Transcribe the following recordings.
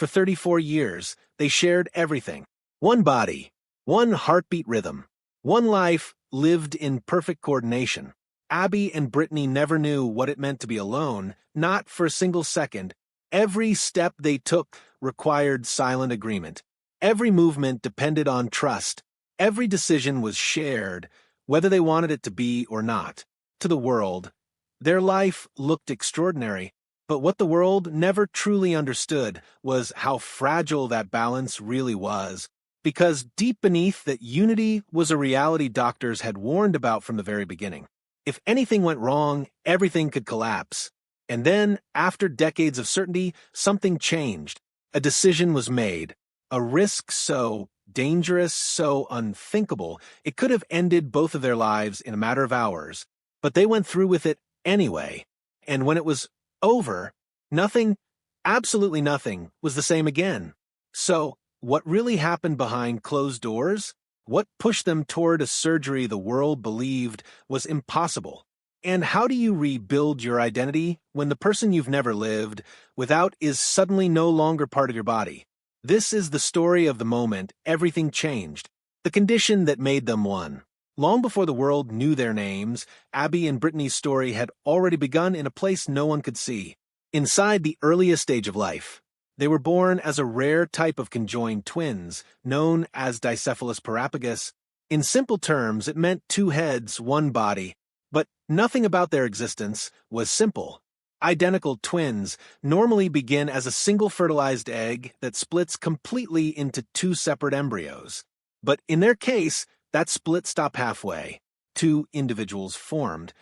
For 34 years, they shared everything. One body, one heartbeat rhythm, one life lived in perfect coordination. Abby and Brittany never knew what it meant to be alone, not for a single second. Every step they took required silent agreement. Every movement depended on trust. Every decision was shared, whether they wanted it to be or not. To the world, their life looked extraordinary, but what the world never truly understood was how fragile that balance really was. Because deep beneath that unity was a reality doctors had warned about from the very beginning. If anything went wrong, everything could collapse. And then, after decades of certainty, something changed. A decision was made. A risk so dangerous, so unthinkable, it could have ended both of their lives in a matter of hours. But they went through with it anyway. And when it was over, nothing, absolutely nothing, was the same again. So, what really happened behind closed doors? What pushed them toward a surgery the world believed was impossible? And how do you rebuild your identity when the person you've never lived without is suddenly no longer part of your body? This is the story of the moment everything changed, the condition that made them one. Long before the world knew their names, Abby and Brittany's story had already begun in a place no one could see, inside the earliest stage of life. They were born as a rare type of conjoined twins, known as dicephalous parapagus. In simple terms, it meant two heads, one body. But nothing about their existence was simple. Identical twins normally begin as a single fertilized egg that splits completely into two separate embryos. But in their case, that split stopped halfway. Two individuals formed.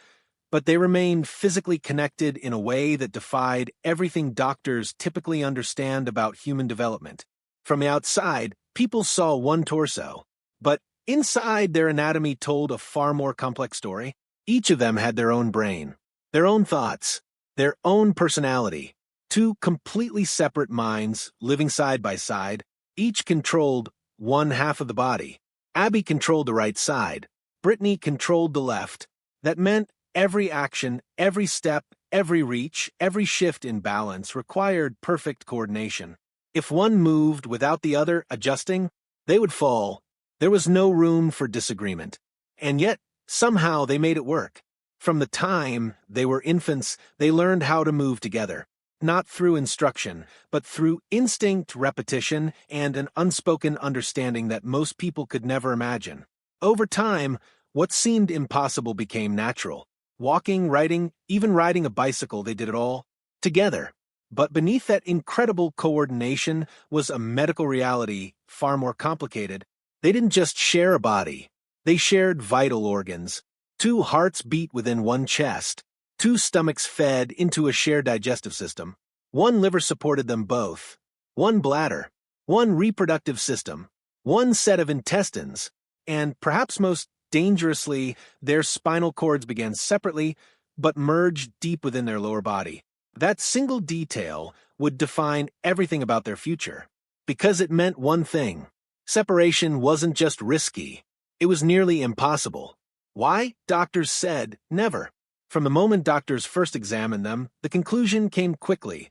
But they remained physically connected in a way that defied everything doctors typically understand about human development. From the outside, people saw one torso. But inside, their anatomy told a far more complex story. Each of them had their own brain, their own thoughts, their own personality. Two completely separate minds living side by side, each controlled one half of the body. Abby controlled the right side. Brittany controlled the left. That meant every action, every step, every reach, every shift in balance required perfect coordination. If one moved without the other adjusting, they would fall. There was no room for disagreement. And yet, somehow they made it work. From the time they were infants, they learned how to move together. Not through instruction, but through instinct, repetition, and an unspoken understanding that most people could never imagine. Over time, what seemed impossible became natural. Walking, writing, even riding a bicycle, they did it all together. But beneath that incredible coordination was a medical reality far more complicated. They didn't just share a body. They shared vital organs. Two hearts beat within one chest. Two stomachs fed into a shared digestive system. One liver supported them both. One bladder. One reproductive system. One set of intestines. And perhaps most dangerously, their spinal cords began separately, but merged deep within their lower body. That single detail would define everything about their future. Because it meant one thing. Separation wasn't just risky. It was nearly impossible. Why? Doctors said never. From the moment doctors first examined them, the conclusion came quickly,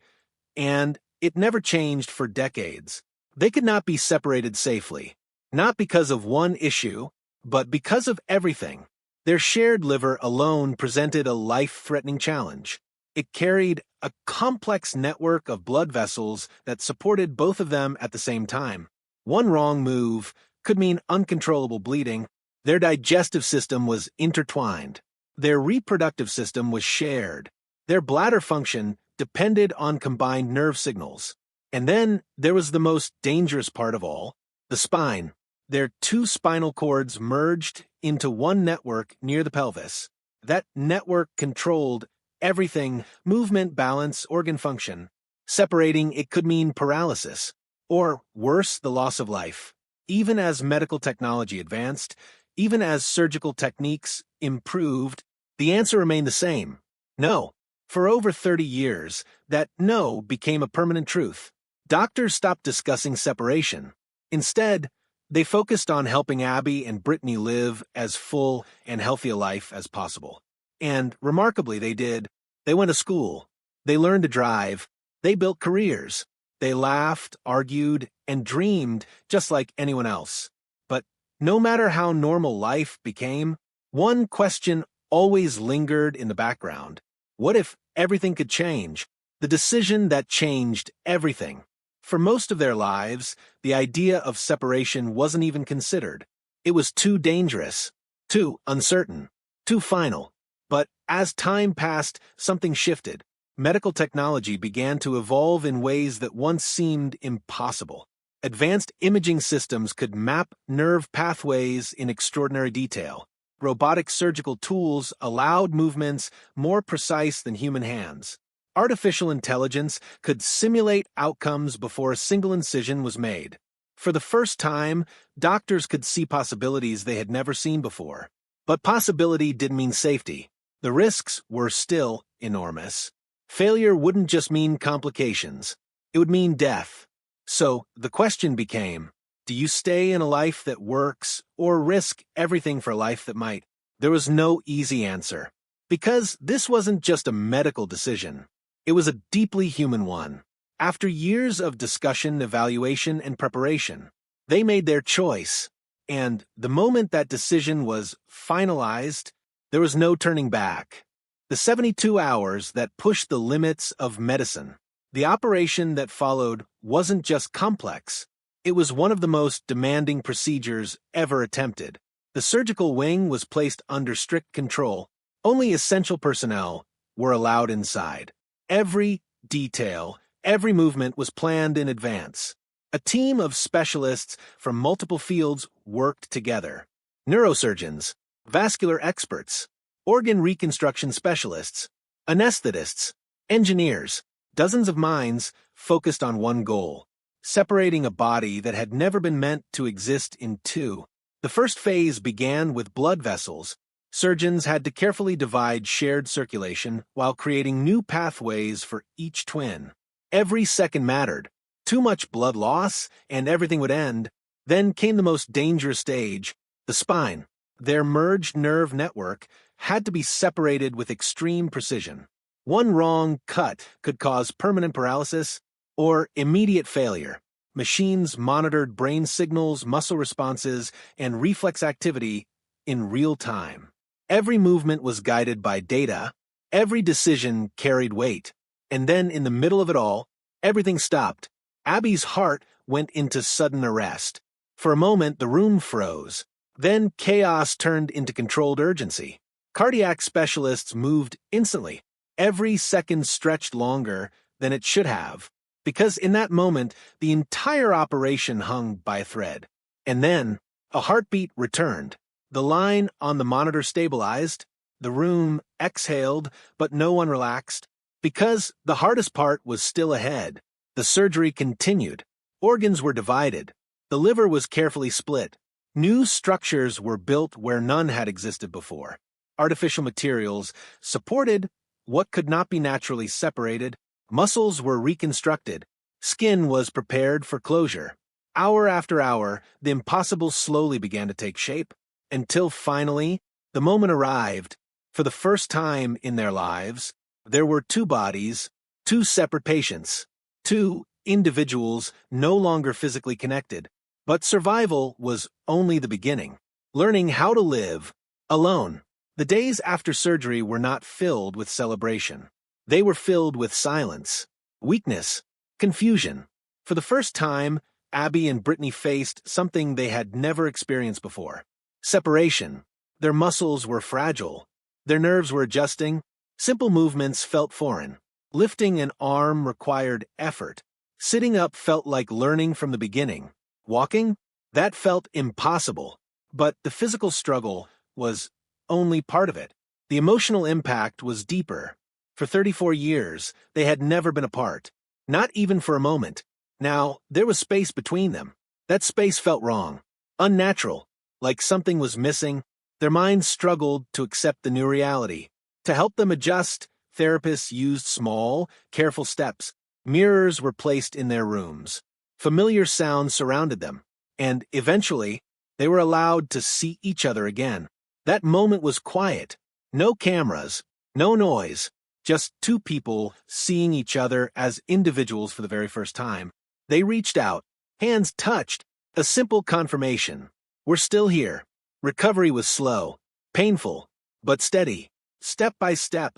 and it never changed for decades. They could not be separated safely, not because of one issue, but because of everything. Their shared liver alone presented a life-threatening challenge. It carried a complex network of blood vessels that supported both of them at the same time. One wrong move could mean uncontrollable bleeding. Their digestive system was intertwined. Their reproductive system was shared. Their bladder function depended on combined nerve signals. And then there was the most dangerous part of all, the spine. Their two spinal cords merged into one network near the pelvis. That network controlled everything: movement, balance, organ function. Separating it could mean paralysis, or worse, the loss of life. Even as medical technology advanced, even as surgical techniques improved, the answer remained the same: no. For over 30 years, that no became a permanent truth. Doctors stopped discussing separation. Instead, they focused on helping Abby and Brittany live as full and healthy a life as possible. And remarkably, they did. They went to school. They learned to drive. They built careers. They laughed, argued, and dreamed just like anyone else. But no matter how normal life became, one question always lingered in the background. What if everything could change? The decision that changed everything. For most of their lives, the idea of separation wasn't even considered. It was too dangerous, too uncertain, too final. But as time passed, something shifted. Medical technology began to evolve in ways that once seemed impossible. Advanced imaging systems could map nerve pathways in extraordinary detail. Robotic surgical tools allowed movements more precise than human hands. Artificial intelligence could simulate outcomes before a single incision was made. For the first time, doctors could see possibilities they had never seen before. But possibility didn't mean safety. The risks were still enormous. Failure wouldn't just mean complications. It would mean death. So the question became, do you stay in a life that works or risk everything for a life that might? There was no easy answer. Because this wasn't just a medical decision. It was a deeply human one. After years of discussion, evaluation, and preparation, they made their choice. And the moment that decision was finalized, there was no turning back. The 72 hours that pushed the limits of medicine. The operation that followed wasn't just complex. It was one of the most demanding procedures ever attempted. The surgical wing was placed under strict control. Only essential personnel were allowed inside. Every detail, every movement was planned in advance. A team of specialists from multiple fields worked together. Neurosurgeons, vascular experts, organ reconstruction specialists, anesthetists, engineers, dozens of minds focused on one goal, separating a body that had never been meant to exist in two. The first phase began with blood vessels. Surgeons had to carefully divide shared circulation while creating new pathways for each twin. Every second mattered. Too much blood loss, and everything would end. Then came the most dangerous stage, the spine. Their merged nerve network had to be separated with extreme precision. One wrong cut could cause permanent paralysis or immediate failure. Machines monitored brain signals, muscle responses, and reflex activity in real time. Every movement was guided by data. Every decision carried weight. And then, in the middle of it all, everything stopped. Abby's heart went into sudden arrest. For a moment, the room froze. Then chaos turned into controlled urgency. Cardiac specialists moved instantly. Every second stretched longer than it should have, because in that moment, the entire operation hung by a thread. And then, a heartbeat returned. The line on the monitor stabilized. The room exhaled, but no one relaxed. Because the hardest part was still ahead. The surgery continued. Organs were divided. The liver was carefully split. New structures were built where none had existed before. Artificial materials supported what could not be naturally separated. Muscles were reconstructed. Skin was prepared for closure. Hour after hour, the impossible slowly began to take shape, until finally, the moment arrived. For the first time in their lives, there were two bodies, two separate patients, two individuals no longer physically connected. But survival was only the beginning. Learning how to live alone. The days after surgery were not filled with celebration. They were filled with silence, weakness, confusion. For the first time, Abby and Brittany faced something they had never experienced before. Separation. Their muscles were fragile. Their nerves were adjusting. Simple movements felt foreign. Lifting an arm required effort. Sitting up felt like learning from the beginning. Walking? That felt impossible. But the physical struggle was only part of it. The emotional impact was deeper. For 34 years, they had never been apart. Not even for a moment. Now, there was space between them. That space felt wrong. Unnatural. Like something was missing. Their minds struggled to accept the new reality. To help them adjust, therapists used small, careful steps. Mirrors were placed in their rooms. Familiar sounds surrounded them. And eventually, they were allowed to see each other again. That moment was quiet. No cameras, no noise. Just two people seeing each other as individuals for the very first time. They reached out, hands touched, a simple confirmation. We're still here. Recovery was slow, painful, but steady. Step by step,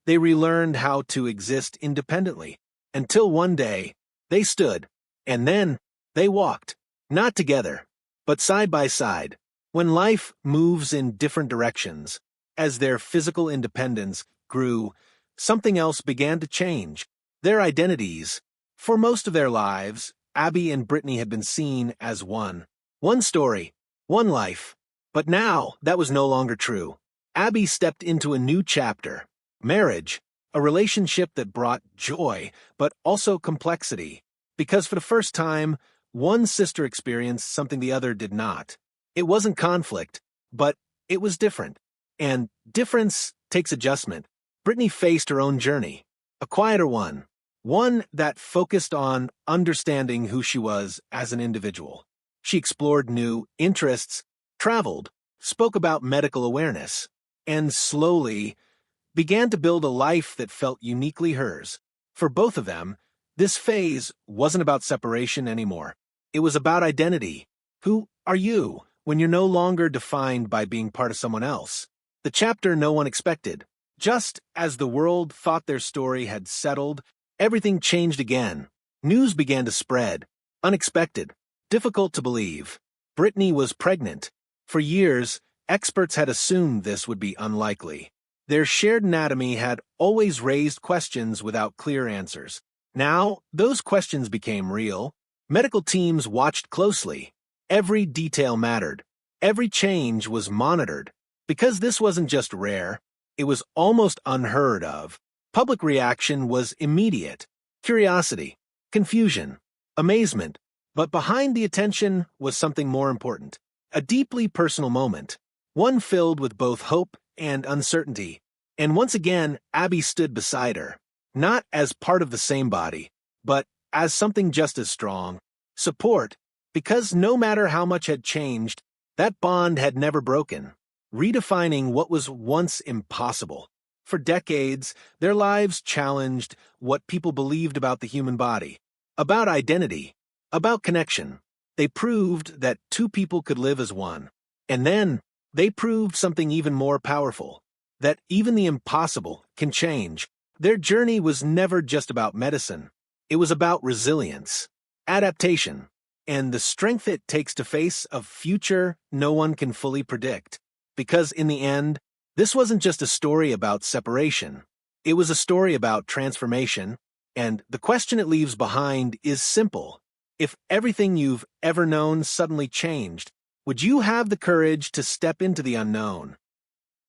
they relearned how to exist independently, until one day, they stood, and then they walked, not together, but side by side. When life moves in different directions, as their physical independence grew, something else began to change. Their identities. For most of their lives, Abby and Brittany had been seen as one. One story, one life. But now, that was no longer true. Abby stepped into a new chapter. Marriage, a relationship that brought joy, but also complexity. Because for the first time, one sister experienced something the other did not. It wasn't conflict, but it was different. And difference takes adjustment. Brittany faced her own journey. A quieter one. One that focused on understanding who she was as an individual. She explored new interests, traveled, spoke about medical awareness, and slowly began to build a life that felt uniquely hers. For both of them, this phase wasn't about separation anymore. It was about identity. Who are you when you're no longer defined by being part of someone else? The chapter no one expected. Just as the world thought their story had settled, everything changed again. News began to spread. Unexpected. Difficult to believe. Brittany was pregnant. For years, experts had assumed this would be unlikely. Their shared anatomy had always raised questions without clear answers. Now, those questions became real. Medical teams watched closely. Every detail mattered. Every change was monitored. Because this wasn't just rare, it was almost unheard of. Public reaction was immediate. Curiosity, confusion, amazement. But behind the attention was something more important. A deeply personal moment. One filled with both hope and uncertainty. And once again, Abby stood beside her. Not as part of the same body, but as something just as strong. Support. Because no matter how much had changed, that bond had never broken. Redefining what was once impossible. For decades, their lives challenged what people believed about the human body, about identity, about connection. They proved that two people could live as one. And then, they proved something even more powerful, that even the impossible can change. Their journey was never just about medicine. It was about resilience, adaptation, and the strength it takes to face a future no one can fully predict. Because in the end, this wasn't just a story about separation. It was a story about transformation, and the question it leaves behind is simple. If everything you've ever known suddenly changed, would you have the courage to step into the unknown?